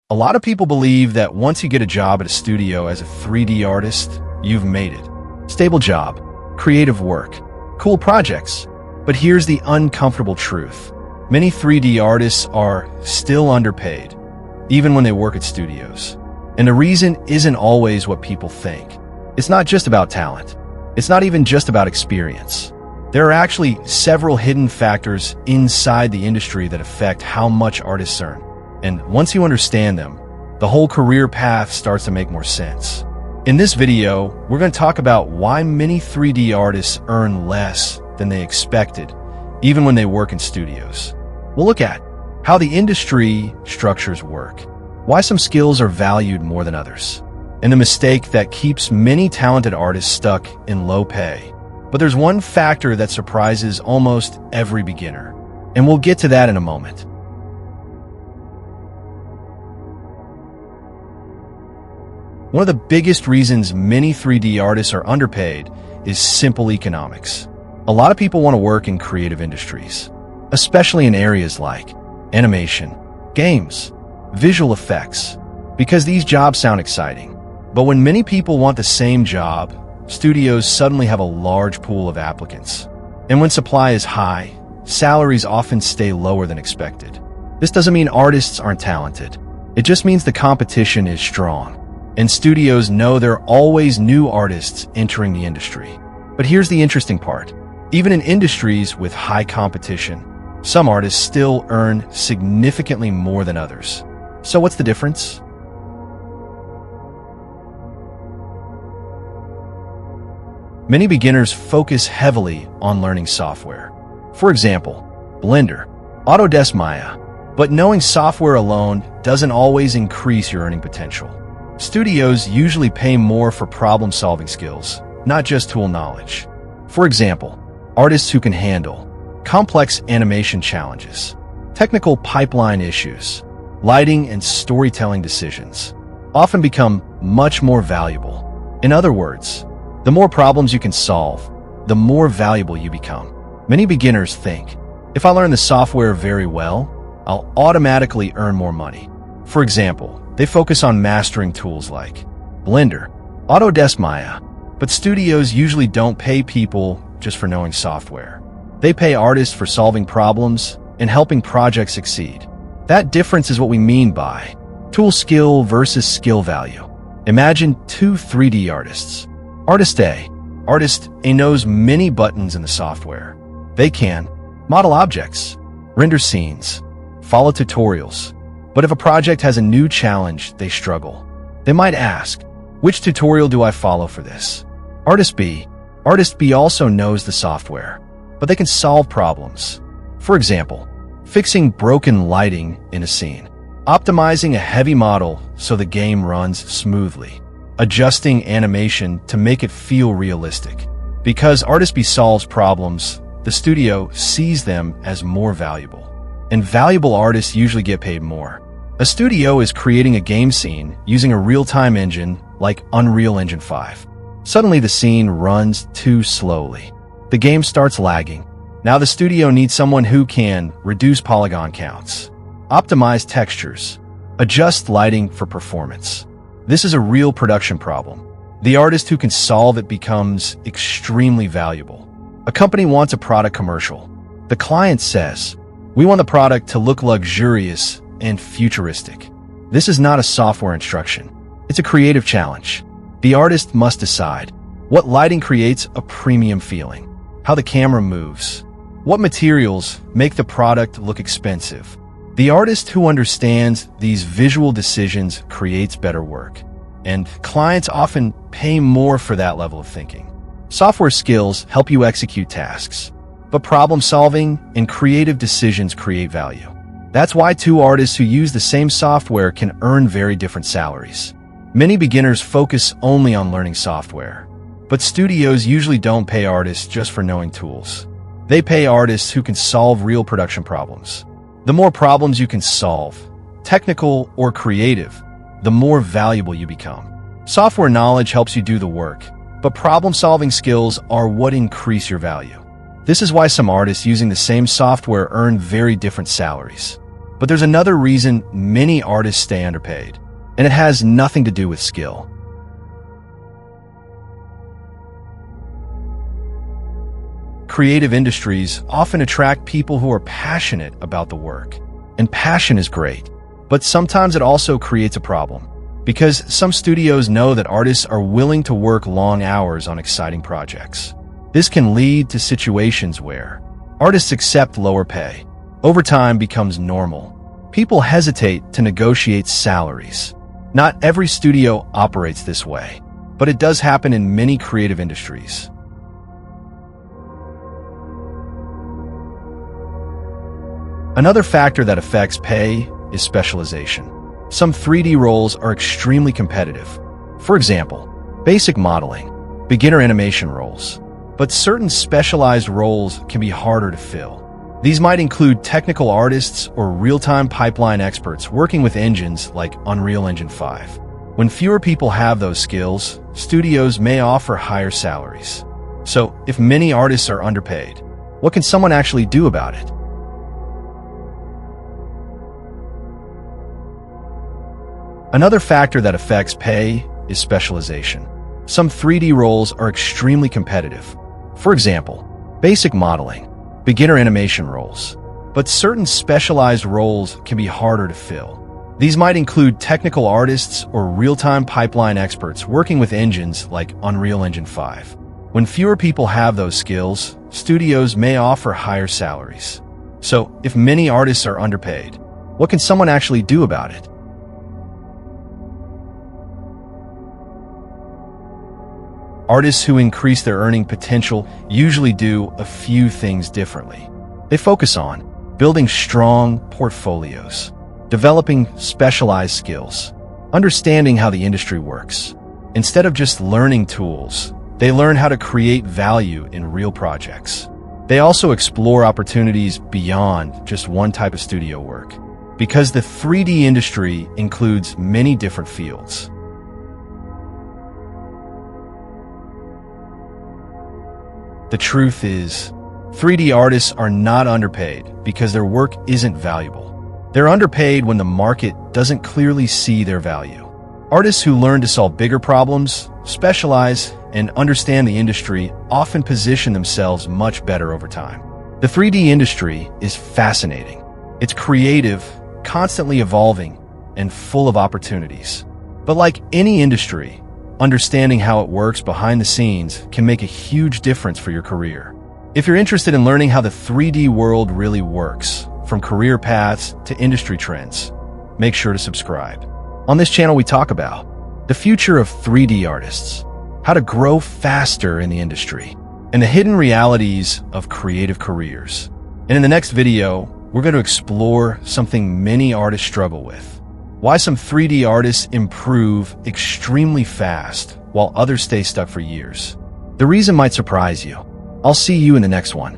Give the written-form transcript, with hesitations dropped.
A lot of people believe that once you get a job at a studio as a 3D artist, you've made it. Stable job, creative work, cool projects. But here's the uncomfortable truth. Many 3D artists are still underpaid, even when they work at studios. And the reason isn't always what people think. It's not just about talent. It's not even just about experience. There are actually several hidden factors inside the industry that affect how much artists earn. And once you understand them, the whole career path starts to make more sense. In this video, we're going to talk about why many 3D artists earn less than they expected, even when they work in studios. We'll look at how the industry structures work, why some skills are valued more than others, and the mistake that keeps many talented artists stuck in low pay. But there's one factor that surprises almost every beginner, and we'll get to that in a moment. One of the biggest reasons many 3D artists are underpaid is simple economics. A lot of people want to work in creative industries, especially in areas like animation, games, visual effects, because these jobs sound exciting. But when many people want the same job, studios suddenly have a large pool of applicants. And when supply is high, salaries often stay lower than expected. This doesn't mean artists aren't talented. It just means the competition is strong. And studios know there are always new artists entering the industry. But here's the interesting part. Even in industries with high competition, some artists still earn significantly more than others. So what's the difference? Many beginners focus heavily on learning software. For example, Blender, Autodesk Maya. But knowing software alone doesn't always increase your earning potential. Studios usually pay more for problem-solving skills, not just tool knowledge. For example, artists who can handle complex animation challenges, technical pipeline issues, lighting and storytelling decisions often become much more valuable. In other words, the more problems you can solve, the more valuable you become. Many beginners think, if I learn the software very well, I'll automatically earn more money. For example, they focus on mastering tools like Blender, Autodesk Maya, but studios usually don't pay people just for knowing software. They pay artists for solving problems and helping projects succeed. That difference is what we mean by tool skill versus skill value. Imagine two 3D artists. Artist A knows many buttons in the software. They can model objects, render scenes, follow tutorials. But if a project has a new challenge, they struggle. They might ask, which tutorial do I follow for this? Artist B also knows the software, but they can solve problems. For example, fixing broken lighting in a scene, optimizing a heavy model so the game runs smoothly, adjusting animation to make it feel realistic. Because Artist B solves problems, the studio sees them as more valuable. And valuable artists usually get paid more. A studio is creating a game scene using a real-time engine like Unreal Engine 5. Suddenly the scene runs too slowly. The game starts lagging. Now the studio needs someone who can reduce polygon counts, optimize textures, adjust lighting for performance. This is a real production problem. The artist who can solve it becomes extremely valuable. A company wants a product commercial. The client says, "We want the product to look luxurious and futuristic." This is not a software instruction. It's a creative challenge. The artist must decide what lighting creates a premium feeling, how the camera moves, what materials make the product look expensive. The artist who understands these visual decisions creates better work, and clients often pay more for that level of thinking. Software skills help you execute tasks, but problem solving and creative decisions create value. That's why two artists who use the same software can earn very different salaries. Many beginners focus only on learning software, but studios usually don't pay artists just for knowing tools. They pay artists who can solve real production problems. The more problems you can solve, technical or creative, the more valuable you become. Software knowledge helps you do the work, but problem-solving skills are what increase your value. This is why some artists using the same software earn very different salaries. But there's another reason many artists stay underpaid, and it has nothing to do with skill. Creative industries often attract people who are passionate about the work. And passion is great, but sometimes it also creates a problem, because some studios know that artists are willing to work long hours on exciting projects. This can lead to situations where artists accept lower pay. Overtime becomes normal. People hesitate to negotiate salaries. Not every studio operates this way, but it does happen in many creative industries. Another factor that affects pay is specialization. Some 3D roles are extremely competitive. For example, basic modeling, beginner animation roles. But certain specialized roles can be harder to fill. These might include technical artists or real-time pipeline experts working with engines like Unreal Engine 5. When fewer people have those skills, studios may offer higher salaries. So, if many artists are underpaid, what can someone actually do about it? Another factor that affects pay is specialization. Some 3D roles are extremely competitive. For example, basic modeling, beginner animation roles. But certain specialized roles can be harder to fill. These might include technical artists or real-time pipeline experts working with engines like Unreal Engine 5. When fewer people have those skills, studios may offer higher salaries. So, if many artists are underpaid, what can someone actually do about it? Artists who increase their earning potential usually do a few things differently. They focus on building strong portfolios, developing specialized skills, understanding how the industry works. Instead of just learning tools, they learn how to create value in real projects. They also explore opportunities beyond just one type of studio work, because the 3D industry includes many different fields. The truth is, 3D artists are not underpaid because their work isn't valuable. They're underpaid when the market doesn't clearly see their value. Artists who learn to solve bigger problems, specialize, and understand the industry often position themselves much better over time. The 3D industry is fascinating. It's creative, constantly evolving, and full of opportunities. But like any industry, understanding how it works behind the scenes can make a huge difference for your career. If you're interested in learning how the 3D world really works, from career paths to industry trends, make sure to subscribe. On this channel, we talk about the future of 3D artists, how to grow faster in the industry, and the hidden realities of creative careers. And in the next video, we're going to explore something many artists struggle with. Why some 3D artists improve extremely fast while others stay stuck for years. The reason might surprise you. I'll see you in the next one.